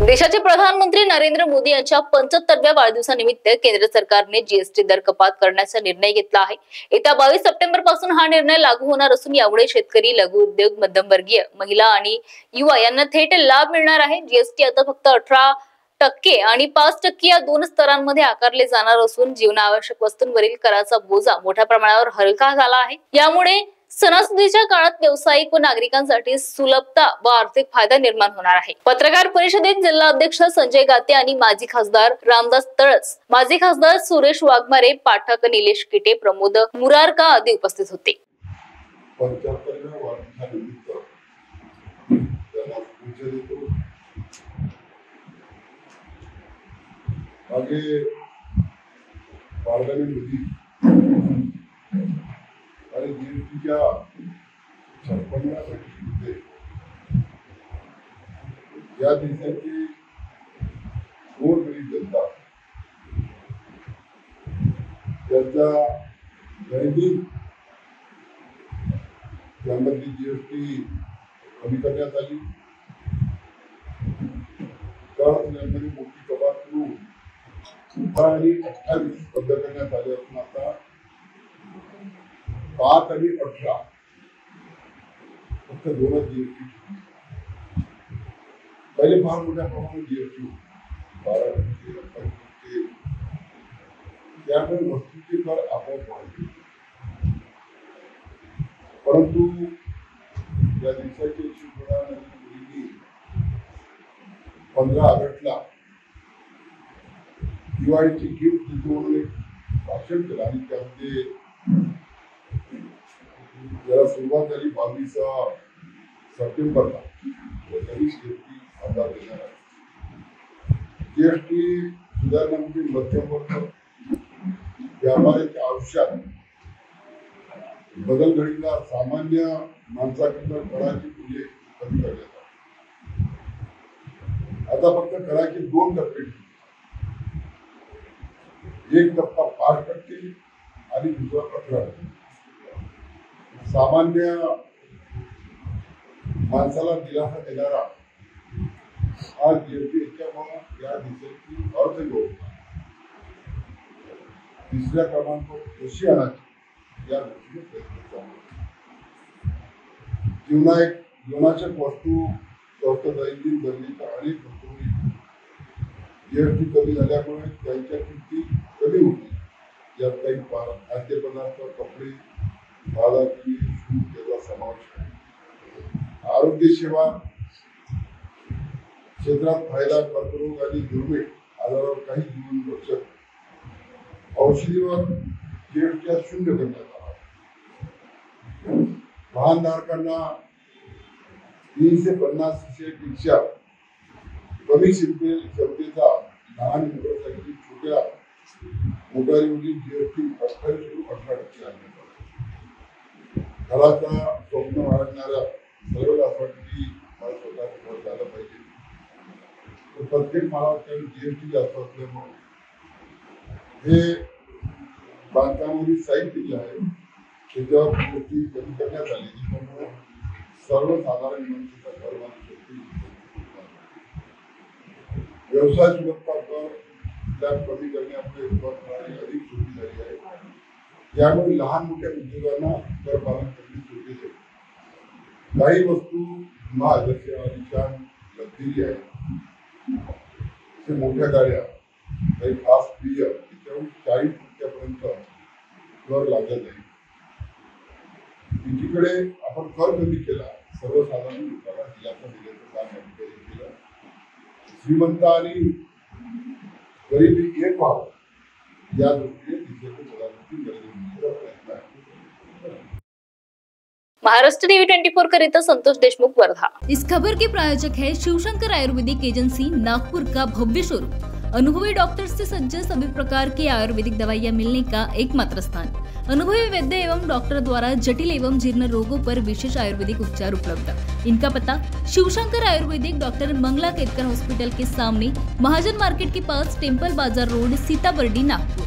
देशाचे प्रधानमंत्री नरेंद्र मोदी यांच्या 75व्या वाढदिवसानिमित्त केंद्र सरकारने जीएसटी दर कपात करण्याचा निर्णय घेतला आहे। येत्या 22 सप्टेंबर पासून हा निर्णय लागू होणार असून यामुळे शेतकरी, लघु उद्योग, मध्यमवर्गीय, महिला आणि युवा यांना थेट लाभ मिळणार आहे। जीएसटी आता फक्त 18% आणि 5% या दोन स्तरांमध्ये आकारले जाणार असून जीवनावश्यक वस्तूंवरील कराचा बोजा मोठ्या प्रमाणावर हलका झाला आहे। यामुळे सणासुदीच्या काळात व्यावसायिक व नागरिकांसाठी सुलभता व आर्थिक फायदा निर्माण होणार आहे। पत्रकार परिषदेत जिल्हा अध्यक्ष संजय गाते आणि माजी खासदार रामदास तळस, माजी खासदार सुरेश वाघमारे, पाठक निलेश किटे, प्रमोद मुरारका आदी उपस्थित होते। आणि जीएसटीच्या 56 या देशाची गोरगरीब जनता त्यांचा दैनिक त्यामध्ये जीएसटी कमी करण्यात आली। त्यामध्ये मोठी कपात करून 18 आणि 28 बंद करण्यात आले असून आता 5 आणि 18 फक्त दोनच जीएसटी। पहिले फार मोठ्या प्रमाणात जीएसटी 12% त्यामुळे वस्तूचे कर आपोआप वाढले, परंतु या देशाचे शिवसेना नरेंद्र मोदींनी 15 ऑगस्टला दिवाळीची गिफ्ट म्हणून एक भाषण केलं आणि त्यामध्ये जरा सुरुवात झाली 22 सप्टेंबरला तरी जीएसटी अंदाज देणार आहे। जीएसटी सुधारणा म्हणजे मध्यमवर्ग व्यापाऱ्याच्या आयुष्यात बदल घडीला सामान्य माणसाकडे कराची पुढे कमी करण्यात आली। आता फक्त कराची 2 टप्पे, एक टप्पा 5% आणि दुसरा 18%। सामान्य माणसाला दिलासा देणारा हा जीएसटी याच्यामुळे या देशाची अर्थव्यवस्था तिसऱ्या क्रमांकावर कशी आणायची या दृष्टीने प्रयत्न चालू आहे। जीवनावश्यक वस्तू स्वस्त दैनंदिन गरजेच्या अनेक वस्तूंनी जीएसटी कमी झाल्यामुळे त्यांच्या किमती कमी होतील। यात काही खाद्यपदार्थ, कपडे, त्याचा समावेश आहे। आरोग्य सेवा क्षेत्रात फायदा, कर्करोग आणि दुर्मिळ आजारावर काही जीवनरक्षक औषधीवर जीएसटी 0 करण्यात आला। वाहनधारकांना 350 cc पेक्षा कमी क्षमतेचा लहान मोटरसायकल, छोट्या मोटारीवरील जीएसटी 28% आणण्यात आला। घराचा स्वप्न वाढणाऱ्या सर्वांना असं वाटतं की मला स्वतःचं घर झालं पाहिजे, तर प्रत्येक मालावर जीएसटी जास्त असल्यामुळे हे बांधकामावरील साहित्य जे आहे त्याच्यावर जीएसटी कमी करण्यात आली, त्यामुळे सर्वसाधारण माणसाचा घर बांधू शकते। व्यवसाय सुलभता कर कमी करण्यामुळे प्रणाली अधिक सोपी झाली आहे। यामुळे लहान मोठ्या उद्योगांना कर पालन करणे सोपे झाले। काही वस्तू महाग जसे आलिशान लक्झरी आहे, जसे मोठ्या गाड्या, काही खास प्रिय त्याच्यावर 40% कर लागत आहे। एकीकडे आपण कर कमी केला, सर्वसाधारण लोकांना दिलासा दिल्याचं काम या ठिकाणी केलं। श्रीमंत आणि गरिबी एक व्हावं या दृष्टीने देशाचे प्रधानमंत्री नरेंद्र मोदींचा प्रयत्न आहे। महाराष्ट्र टीवी 24 करिता संतोष देशमुख, वर्धा। इस खबर के प्रायोजक है शिवशंकर आयुर्वेदिक एजेंसी, नागपुर का भव्य शोरूम। अनुभवी डॉक्टर्स से सज्ज सभी प्रकार की आयुर्वेदिक दवाइयाँ मिलने का एकमात्र स्थान। अनुभवी वैद्य एवं डॉक्टर द्वारा जटिल एवं जीर्ण रोगों पर विशेष आयुर्वेदिक उपचार उपलब्ध। इनका पता शिवशंकर आयुर्वेदिक, डॉक्टर मंगला केतकर हॉस्पिटल के सामने, महाजन मार्केट के पास, टेम्पल बाजार रोड, सीताबर्डी, नागपुर।